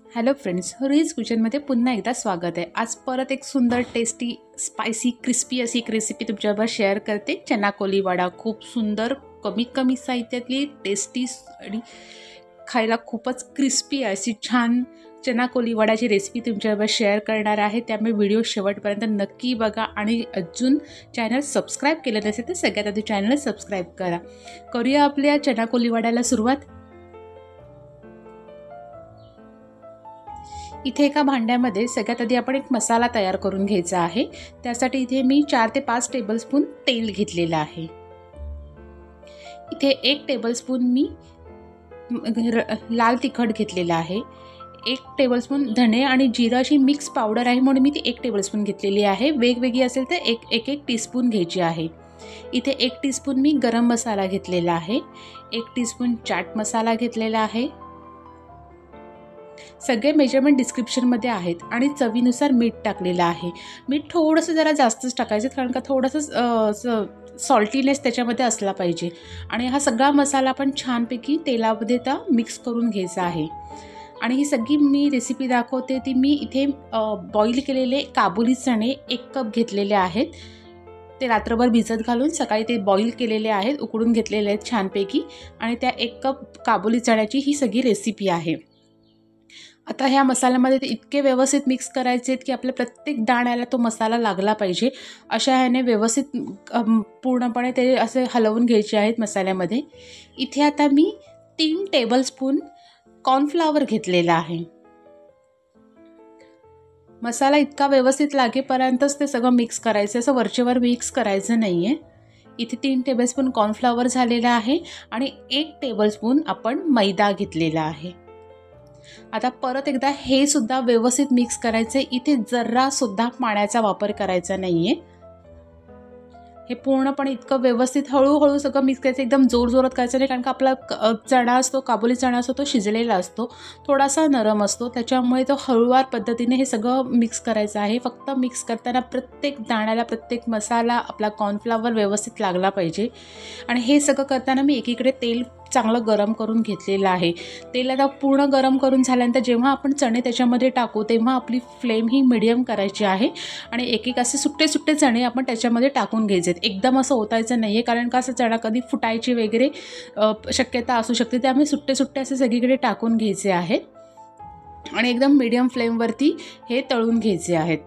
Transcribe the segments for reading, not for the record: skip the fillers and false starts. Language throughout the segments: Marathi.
हॅलो फ्रेंड्स, रुईज किचनमध्ये पुन्हा एकदा स्वागत आहे। आज परत एक सुंदर टेस्टी स्पायसी क्रिस्पी अशी एक रेसिपी तुमच्याबरोबर शेअर करते। चना कोली वडा खूप सुंदर कमी साहित्यातली टेस्टी आणि खायला खूपच क्रिस्पी अशी छान चना कोली वडाची रेसिपी तुमच्याबरोबर शेअर करणार आहे। त्यामुळे व्हिडिओ शेवटपर्यंत नक्की बघा आणि अजून चॅनल सबस्क्राईब केलं नसेल तर सगळ्यात आधी चॅनल सबस्क्राईब करा। करूया आपल्या चना कोली वड्याला सुरुवात। इथे एका भांड्यामध्ये सगळ्यात आधी आपण एक मसाला तयार करून घ्यायचा आहे। त्यासाठी इथे मी 4 ते 5 टेबलस्पून तेल घेतलेलं आहे। इथे 1 टेबलस्पून मी लाल तिखट घेतलेलं आहे। 1 टेबलस्पून धणे आणि जिरा अशी मिक्स पावडर आहे म्हणून मी ती 1 टेबलस्पून घेतलेली आहे। वेगवेगळी असेल तर एक टीस्पून घ्यायची आहे। इथे 1 टीस्पून मी गरम मसाला घेतलेला आहे। 1 टीस्पून चाट मसाला घेतलेला आहे। सगळे मेजरमेंट डिस्क्रिप्शनमध्ये आहेत आणि चवीनुसार मीठ टाकलेलं आहे। मीठ थोडंसं जरा जास्तच टाकायचं कारण का थोडंसं सॉल्टीनेस त्याच्यामध्ये असला पाहिजे। आणि हा सगळा मसाला आपण छानपैकी तेलामध्ये मिक्स करून घ्यायचा आहे। आणि ही सगळी मी रेसिपी दाखवते ती मी इथे बॉईल केलेले काबुली चणे 1 कप घेतलेले आहेत। ते रात्रभर भिजत घालून सकाळी ते बॉईल केलेले आहेत, उकडून घेतलेले आहेत छानपैकी। आणि त्या 1 कप काबुली चण्याची ही सगळी रेसिपी आहे। आता ह्या मसाल्यामध्ये ते इतके व्यवस्थित मिक्स करायचे आहेत की आपल्या प्रत्येक दाण्याला तो मसाला लागला पाहिजे। अशा ह्याने व्यवस्थित पूर्णपणे ते असे हलवून घ्यायचे आहेत मसाल्यामध्ये। इथे आता मी 3 टेबलस्पून कॉर्नफ्लॉवर घेतलेला आहे। मसाला इतका व्यवस्थित लागेपर्यंतच ते सगळं मिक्स करायचं, असं वरचेवर मिक्स करायचं नाही आहे। इथे 3 टेबलस्पून कॉर्नफ्लॉवर झालेला आहे आणि 1 टेबलस्पून आपण मैदा घेतलेला आहे। आता परत एकदा हे सुद्धा व्यवस्थित मिक्स करायचे। इथे जरा सुद्धा पाण्याचा वापर करायचा नाहीये। हे पूर्णपणे इतकं व्यवस्थित हळूहळू सगळं मिक्स करायचं, एकदम जोरजोरात करायचं नाही कारण का आपला चणा असतो, काबुली चणा असतो, तो शिजलेला असतो, थोडासा नरम असतो, त्याच्यामुळे तो हळूवार पद्धतीने हे सगळं मिक्स करायचं आहे। फक्त मिक्स करताना प्रत्येक दाण्याला प्रत्येक मसाला आपला कॉर्नफ्लॉवर व्यवस्थित लागला पाहिजे। आणि हे सगळं करताना मी एकीकडे तेल चांगलं गरम करून घेतलेलं आहे। तेल आता पूर्ण गरम करून झाल्यानंतर जेव्हा आपण चणे त्याच्यामध्ये टाकू तेव्हा आपली फ्लेम ही मीडियम करायची आहे आणि एक असे सुट्टे चणे आपण त्याच्यामध्ये टाकून घ्यायचे। एकदम असं ओतायचं नाही आहे कारण का असं चणा कधी फुटायची वगैरे शक्यता असू शकते, त्यामुळे सुट्टे असे सगळीकडे टाकून घ्यायचे आहेत आणि एकदम मीडियम फ्लेमवरती हे तळून घ्यायचे आहेत।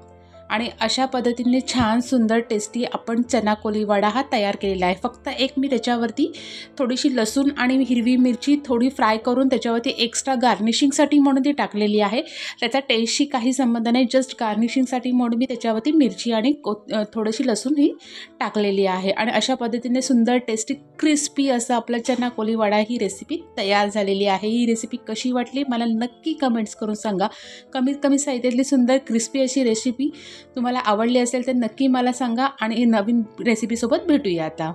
आणि अशा पद्धतीने छान सुंदर टेस्टी आपण चना कोली वडा हा तयार केलेला आहे। फक्त मी त्याच्यावरती थोडीशी लसूण आणि हिरवी मिरची थोडी फ्राय करून त्याच्यावरती एक्स्ट्रा गार्निशिंगसाठी म्हणून ती टाकलेली आहे। त्याचा टेस्टशी काही संबंध नाही, जस्ट गार्निशिंगसाठी म्हणून मी त्याच्यावरती मिरची आणि थोडीशी लसूण ही टाकलेली आहे। आणि अशा पद्धतीने सुंदर टेस्टी क्रिस्पी असं आपला चना कोली वडा ही रेसिपी तयार झालेली आहे। ही रेसिपी कशी वाटली मला नक्की कमेंट्स करून सांगा। कमी साहित्यातली सुंदर क्रिस्पी अशी रेसिपी तुम्हाला आवडली असेल तर नक्की मला सांगा आणि नवीन रेसिपीसोबत भेटूया आता।